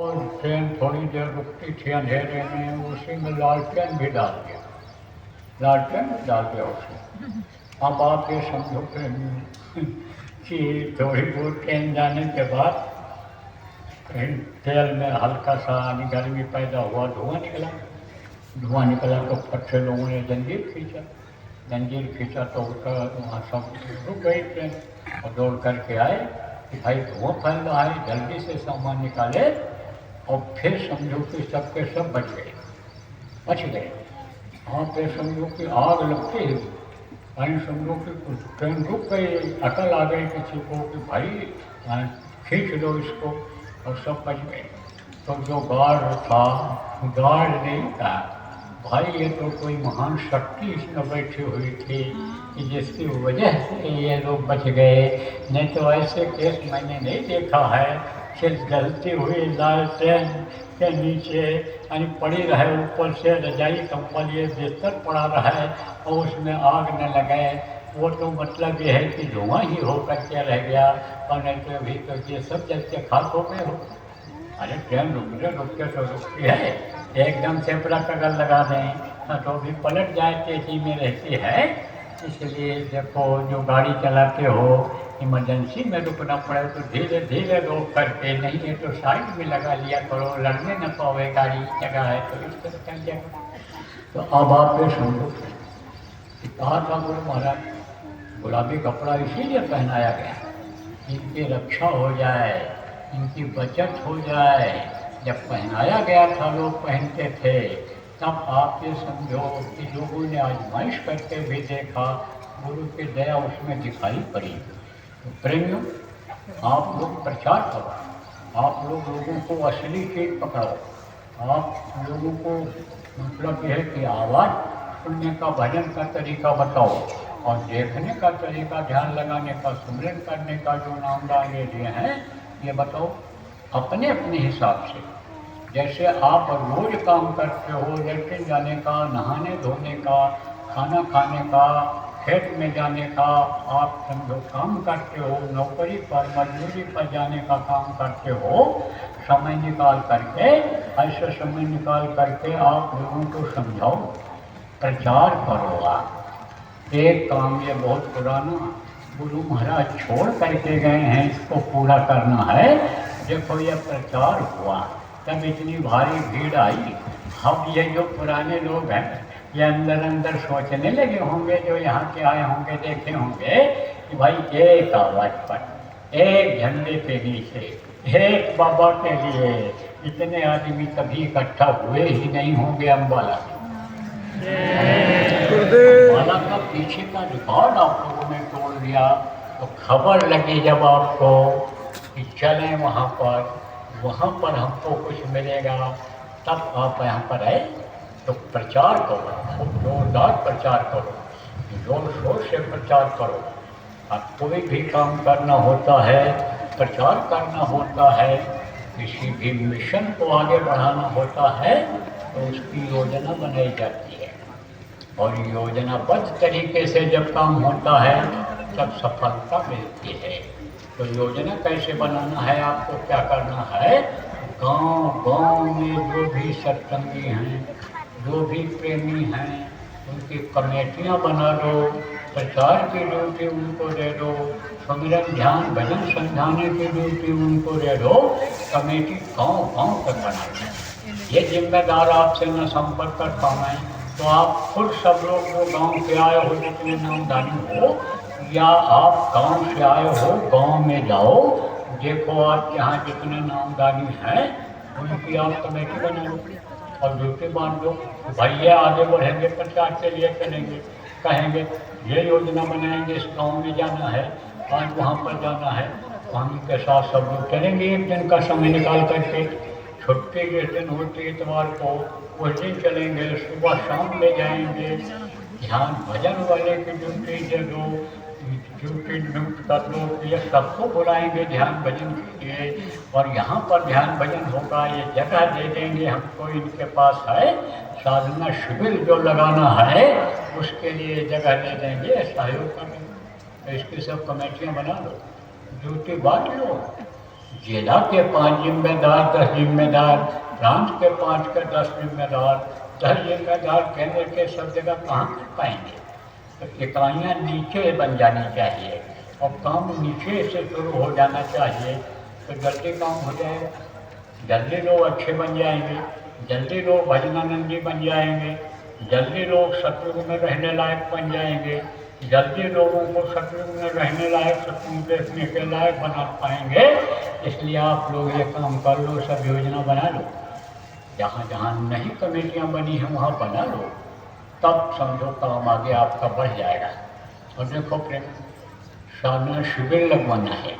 और ट्रेन थोड़ी देर रुकती थी अंधेरे में, उसी में लालटेन भी डाल दिया, लालटेन डाल दिया उसमें। अब आप ये समझो कि थोड़ी बहुत ट्रेन जाने के बाद कहीं तेल में हल्का सा गर्मी पैदा हुआ, धुआं निकला तो फट से लोगों ने जंजीर खींचा तो उसका वहाँ सब रुक गई ट्रेन और दौड़ करके आए कि भाई धुआं फैल रहा है, जल्दी से सामान निकाले। और फिर समझो कि सबके सब बच गए। वहाँ पे समझो कि आग लगती है, कहीं समझो कि ट्रेन रुक गई, अकल आ गई किसी को कि भाई खींच लो इसको, और सब बच गए। तो जो गार्ड था, गार्ड नहीं था भाई, ये तो कोई महान शक्ति इसमें बैठी हुई थी कि जिसकी वजह से ये लोग बच गए। नहीं तो ऐसे केस मैंने नहीं देखा है कि जलती हुई लालटेन के नीचे यानी पड़ी रहे, ऊपर से रजाई कंबल ये बिस्तर पड़ा रहे और उसमें आग न लगे। वो तो मतलब ये है कि धुआं ही होकर के रह गया, और नहीं तो अभी तो ये सब जल के खाक हो गए हो। अरे ट्रेन रुकते तो रुकती है, एकदम से ब्रेक अगर लगा दें तो भी पलट जाए, तेजी में रहती है। इसलिए देखो, जो गाड़ी चलाते हो इमरजेंसी में रुकना पड़े तो धीरे धीरे रोक करके, नहीं है तो साइड में लगा लिया करो, लड़ने न पावे गाड़ी, जगह है तो इस तरह कर लिया करो। तो अब आप ये समझो, कहा था गुरु महाराज, गुलाबी कपड़ा इसीलिए पहनाया गया इनकी रक्षा हो जाए, इनकी बचत हो जाए। जब पहनाया गया था, लोग पहनते थे, तब आप ये समझो कि लोगों ने आजमाइश करके भी देखा, गुरु की दया उसमें दिखाई पड़ी। तो प्रेमियों, आप लोग प्रचार करो, आप लोगों को असली चीज पकड़ो, आप लोगों को मतलब यह है कि आवाज़ सुनने का, भजन का तरीका बताओ, और देखने का तरीका, ध्यान लगाने का, सुमिरन करने का जो नामदान ये दिए हैं ये बताओ अपने अपने हिसाब से। जैसे आप रोज काम करते हो, लेट्रिन जाने का, नहाने धोने का, खाना खाने का, खेत में जाने का, आप समझो काम करते हो, नौकरी पर मजदूरी पर जाने का काम करते हो, समय निकाल करके, ऐसे समय निकाल करके आप लोगों को समझाओ, प्रचार करो। आप एक काम ये बहुत पुराना गुरु महाराज छोड़ करके गए हैं, इसको पूरा करना है। देखो ये प्रचार हुआ तब इतनी भारी भीड़ आई। अब ये जो पुराने लोग हैं ये अंदर अंदर सोचने लगे होंगे, जो यहाँ के आए होंगे, देखे होंगे कि भाई एक आवाज़ पर, एक झंडे के नीचे, एक बाबा के लिए इतने आदमी कभी इकट्ठा हुए ही नहीं होंगे। अम्बाला का पीछे का रिकॉर्ड आप लोगों ने तोड़ दिया। तो खबर लगी जब आपको कि चलें वहाँ पर हमको कुछ मिलेगा, तब आप यहाँ पर आए। तो प्रचार करो, खूब जोरदार प्रचार करो, जोर शोर से प्रचार करो। अब कोई भी काम करना होता है, प्रचार करना होता है, किसी भी मिशन को आगे बढ़ाना होता है, तो उसकी योजना बनाई जाती है, और योजनाबद्ध तरीके से जब काम होता है तब सफलता मिलती है। तो योजना कैसे बनाना है, आपको क्या करना है, गांव में जो भी सत्संगी हैं, जो भी प्रेमी हैं, उनकी कमेटियां बना दो, प्रचार की ड्यूटी उनको दे दो, सुमिरन ध्यान भजन समझाने की ड्यूटी उनको दे दो। कमेटी गांव तक बना दो। ये जिम्मेदार आपसे न संपर्क कर पाएँ तो आप खुद सब लोग जो गांव से आए हो, जितने नामधारी हो, या आप गांव से आए हो, गांव में जाओ, देखो आप यहाँ जितने नामधारी हैं उनकी आप कमेटी बना लो और ड्यूटी बांध दो। भाई ये आगे बढ़ेंगे, प्रचार के लिए चलेंगे, कहेंगे ये योजना बनाएंगे, इस गाँव में जाना है, आज वहाँ पर जाना है, हम के साथ सब लोग चलेंगे। एक दिन का समय निकाल करके, छुट्टी जिस दिन होती इतवार को उस दिन चलेंगे, सुबह शाम ले जाएंगे। ध्यान भजन वाले की ड्यूटी दे दो, ड्यूटी नियुक्त कर दो, ये सबको बुलाएंगे ध्यान भजन के लिए, और यहाँ पर ध्यान भजन होगा, ये जगह दे देंगे हमको, इनके पास है साधना शिविर जो लगाना है उसके लिए जगह दे देंगे, सहयोग करेंगे। तो इसकी सब कमेटियाँ बना लो, ड्यूटी बांट लो, जिला के 5 जिम्मेदार, 10 जिम्मेदार, प्रांत के 5 के 10 जिम्मेदार, 10 जिम्मेदार केंद्र के सब जगह कहाँ कर पाएंगे? तो इकाइयाँ नीचे बन जानी चाहिए और काम नीचे से शुरू हो जाना चाहिए, तो जल्दी काम हो जाएगा, जल्दी लोग अच्छे बन जाएंगे, जल्दी लोग भजनानंदी बन जाएंगे, जल्दी लोग सतयुग में रहने लायक बन जाएंगे, जल्दी लोगों को सतयुग में रहने लायक, सतयुग देखने के लायक बना पाएंगे। इसलिए आप लोग ये काम कर लो, सब योजना बना लो, जहाँ जहाँ नहीं कमेटियाँ बनी हैं वहाँ बना लो, तब समझो काम आगे आपका बढ़ जाएगा। और देखो प्रेम, साधना शिविर लगवाना है,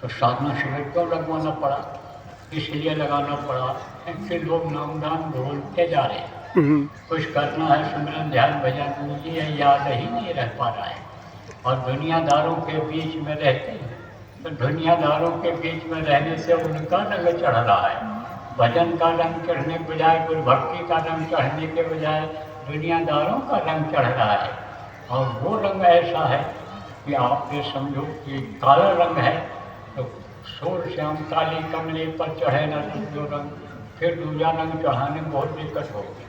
तो साधना शिविर क्यों लगवाना पड़ा? इसलिए लगाना पड़ा कि लोग नामदान भूलते जा रहे हैं, कुछ करना है सिमरन ध्यान भजन, मुझे याद ही नहीं रह पा रहा है, और दुनियादारों के बीच में रहते हैं, तो दुनियादारों के बीच में रहने से उनका रंग चढ़ रहा है, भजन का रंग चढ़ने के बजाय, गुरु भक्ति का रंग चढ़ने के बजाय दुनियादारों का रंग चढ़ रहा है। और वो रंग ऐसा है कि आप ये समझो कि काला रंग है, तो सूर्य श्याम काली कमले पर चढ़े न जो रंग, फिर दूसरा रंग चढ़ाने में बहुत दिक्कत होगी,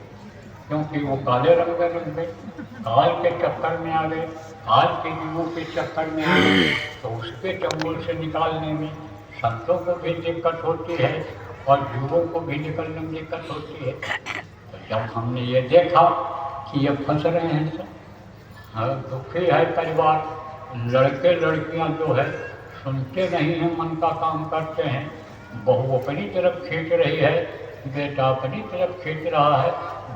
क्योंकि वो काले रंग में रंग गए, काल के चक्कर में आ गए, काल के जीवों के चक्कर में आ गए, तो उसके चंगुल से निकालने में संतों को भी दिक्कत होती है और जीवों को भी निकलने में दिक्कत होती है। तो जब हमने ये देखा कि ये फंस रहे हैं सब, दुखी है परिवार, लड़के लड़कियां जो है सुनते नहीं हैं, मन का काम करते हैं, बहू अपनी तरफ खींच रही है, बेटा अपनी तरफ खींच रहा है,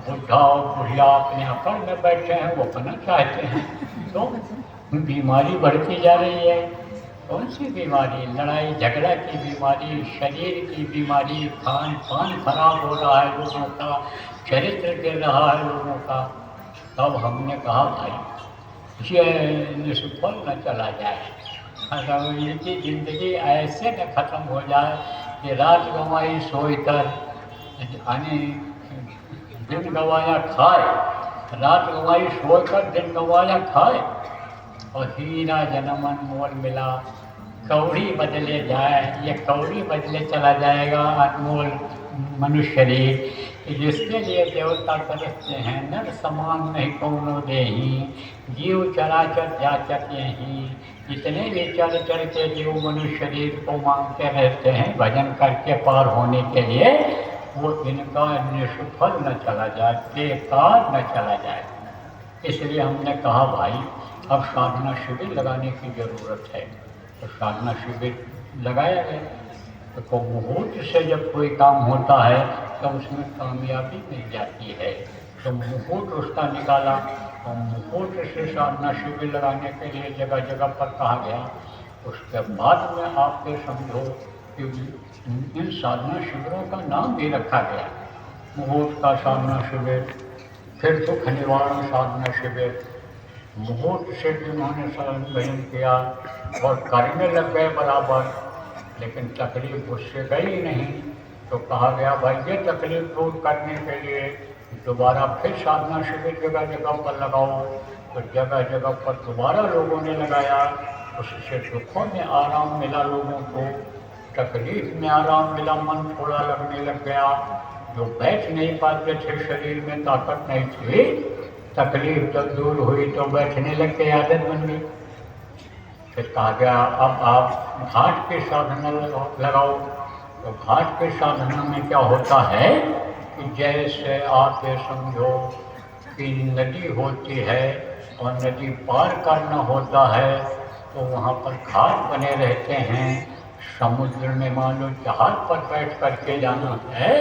बुढ़ा और बुढ़िया अपने अकड़ में बैठे हैं, वो अपना चाहते हैं, तो बीमारी बढ़ती जा रही है। कौन सी बीमारी? लड़ाई झगड़ा की बीमारी, शरीर की बीमारी, खान पान खराब हो रहा है लोगों का, चरित्र गिर रहा है लोगों का। तब हमने कहा भाई ये निष्फल न चला जाए, मतलब इनकी ज़िंदगी ऐसे न ख़त्म हो जाए कि रात गंवाई सोई कर, यानी दिन गंवाया खाए, रात गंवाई सोई कर दिन गंवाया खाए, और हीरा जनमन मोल मिला कौड़ी बदले जाए, ये कौड़ी बदले चला जाएगा अनमोल मनुष्य शरीर, जिसके लिए देवता तरसते हैं, नर समान नहीं कौनो देही, जीव चराचर जाचक यही, जितने भी चल चल के जीव मनुष्य शरीर को मांगते रहते हैं भजन करके पार होने के लिए, वो इनका निष्फल न चला जाए, बेकार न चला जाए। इसलिए हमने कहा भाई अब साधना शिविर लगाने की ज़रूरत है, तो साधना शिविर लगाया गया। तो मुहूर्त से जब कोई काम होता है तो उसमें कामयाबी मिल जाती है, तो मुहूर्त उसका निकाला, और मुहूर्त से साधना शिविर लगाने के लिए जगह जगह पर कहा गया। उसके बाद में आपके समझो कि इन साधना शिविरों का नाम भी रखा गया, मुहूर्त का साधना शिविर, फिर दुख निवारण साधना शिविर। मुहूर्त से जिन्होंने शरण ग्रहण किया और करने लग गए बराबर, लेकिन तकलीफ उससे गई नहीं, तो कहा गया भाई ये तकलीफ दूर करने के लिए दोबारा फिर साधना शिविर जगह जगह पर लगाओ। तो जगह जगह पर दोबारा लोगों ने लगाया, उससे दुखों में आराम मिला लोगों को, तकलीफ में आराम मिला, मन थोड़ा लगने लग गया, जो बैठ नहीं पाते थे, शरीर में ताकत नहीं थी, तकलीफ जब दूर हुई तो बैठने लग के आदत बन गई। फिर कहा गया अब आप घाट की साधना लगाओ। तो घाट की साधना में क्या होता है कि जैसे आप ये समझो कि नदी होती है और नदी पार करना होता है, तो वहाँ पर घाट बने रहते हैं। समुद्र में मान लो जहाज पर बैठ करके जाना है,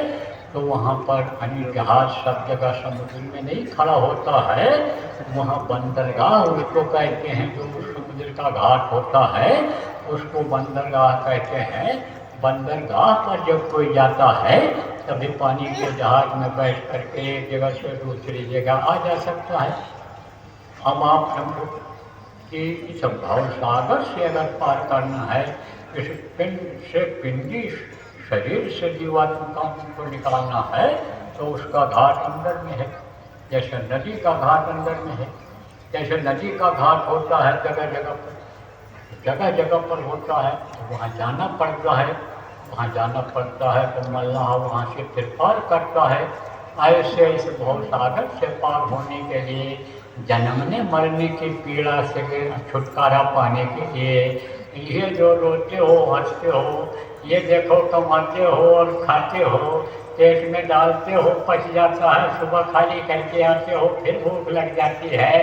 तो वहाँ पर अन्य जहाज सब जगह समुद्र में नहीं खड़ा होता है, वहाँ बंदरगाह उसको कहते हैं, जो समुद्र का घाट होता है उसको बंदरगाह कहते हैं। बंदरगाह पर जब कोई जाता है तभी पानी के जहाज में बैठ करके एक जगह से दूसरी जगह आ जा सकता है। अब आप समझो कि इस भाव सागर से अगर पार करना है, इस पिंड से पिंडी शरीर से जीवात्मा को निकालना है, तो उसका घाट अंदर में है। जैसे नदी का घाट अंदर में है, जैसे नदी का घाट होता है जगह जगह पर, जगह जगह पर होता है, तो वहाँ जाना पड़ता है। वहाँ जाना पड़ता है तो मल्लाह वहाँ से फिर पार करता है। ऐसे ऐसे भव सागर से पार होने के लिए, जन्मने मरने की पीड़ा से छुटकारा पाने के लिए, ये जो रोते हो हंसते हो, ये देखो कमाते हो और खाते हो, पेट में डालते हो पच जाता है, सुबह खाली करके आते हो फिर भूख लग जाती है,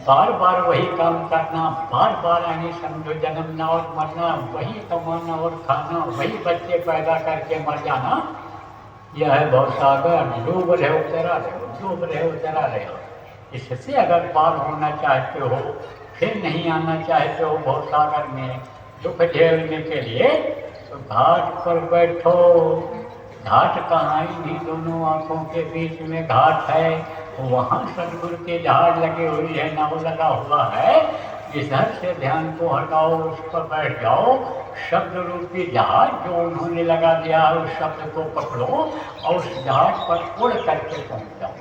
बार बार वही काम करना, बार बार आनी समझो जन्मना और मरना, वही कमाना और खाना, वही बच्चे पैदा करके मर जाना, यह है भवसागर। डूब रहे हो तैरा रहे हो, डूब रहे हो तैरा रहे हो। इससे अगर पार होना चाहते हो, फिर नहीं आना चाहते हो भवसागर में दुख झेलने के लिए, तो घाट पर बैठो। घाट कहाँ, इन्हीं दोनों आँखों के बीच में घाट है, वहाँ सदगुरु के जहाज लगे हुई है, नाव लगा हुआ है। इधर से ध्यान को हटाओ, उस पर बैठ जाओ, शब्द रूपी जहाज जो उन्होंने लगा दिया है उस शब्द को पकड़ो और उस जहाज पर उड़ करके पहुँच जाओ।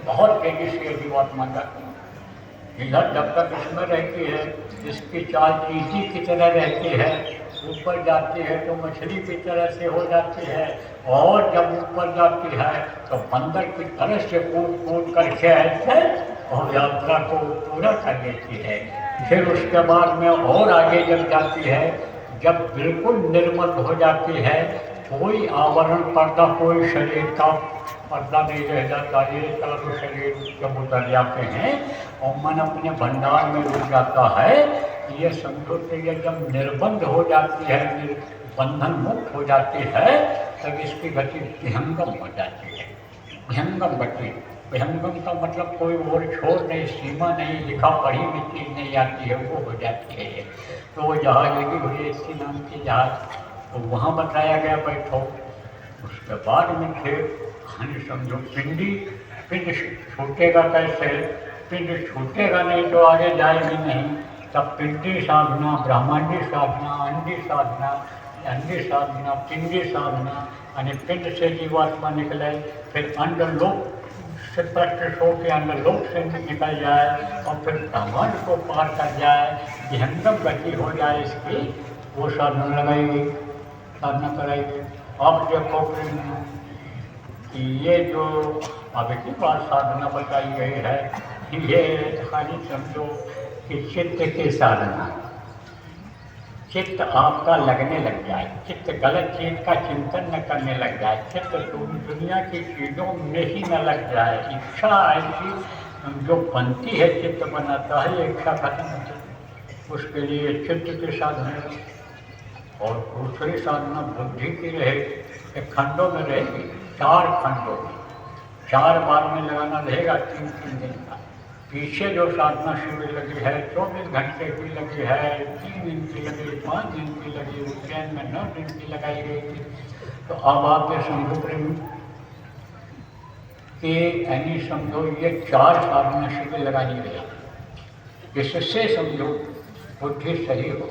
बहुत तेजी से जीवात्मा जाती है। इधर जब तक इसमें रहती है, इसकी चाल चींटी की तरह रहती है, ऊपर जाती है तो मछली की तरह से हो जाती है, और जब ऊपर जाती है तो बंदर की तरह से कूद कूद करके ऐसे और यात्रा को पूरा कर लेती है। फिर उसके बाद में और आगे जब जाती है, जब बिल्कुल निर्मल हो जाती है, कोई आवरण पर्दा, कोई शरीर का पर्दा नहीं रह जाता, ये चारों शरीर जब उतर जाते हैं और मन अपने भंडार में रुक जाता है, ये समझो कि ये जब निर्बंध हो जाती है, बंधन मुक्त हो जाती है, तब इसकी गति विहंगम हो जाती है। विहंगम गति, विहंगम का मतलब कोई और छोर नहीं, सीमा नहीं, लिखा पढ़ी भी चीज़ नहीं आती है, वो हो जाती है ये। तो वो जहाज लगी हुई है, इसी नाम की जहाज, तो वहाँ बताया गया बैठो। उसके बाद में फिर समझो पिंड छूटेगा कैसे, पिंड छूटेगा नहीं तो आगे जाएगी नहीं, तब पिंडी साधना, ब्रह्मांडी साधना, अंडी साधना, अंडी साधना, पिंडी साधना, यानी पिंड से जीवात्मा निकले, फिर अंडलोक से प्रत्यक्ष हो के अंडलोक से निकल जाए और फिर ब्रह्मांड को पार कर जाए, विहंगम गति हो जाए इसकी, वो साधना लगाएगी, साधना कराएगी। अब देखो कि ये जो अभी की बात साधना बताई गई है, ये खाली समझो कि चित्त की साधना, चित्त आपका लगने लग जाए, चित्त गलत चीज़ का चिंतन न करने लग जाए, चित्त दुनिया की चीज़ों में ही न लग जाए। इच्छा ऐसी जो बनती है, चित्त बनाता है, इच्छा खत्म होती है, उसके लिए चित्त की साधना। और दूसरी साधना बुद्धि की रहेगी, एक खंडों में रहेगी, 4 खंडों में, 4 बार में लगाना रहेगा, 3-3 दिन का। पीछे जो साधना शिविर लगी है 24 घंटे की लगी है, 3 दिन की लगी, 5 दिन की लगी, उज्जैन में 9 दिन की लगाई गई थी। तो अब आप ये समझो प्रेमी कि यानी समझो ये 4 साधना शिविर लगाई गई, इससे समझो बुद्धि सही हो।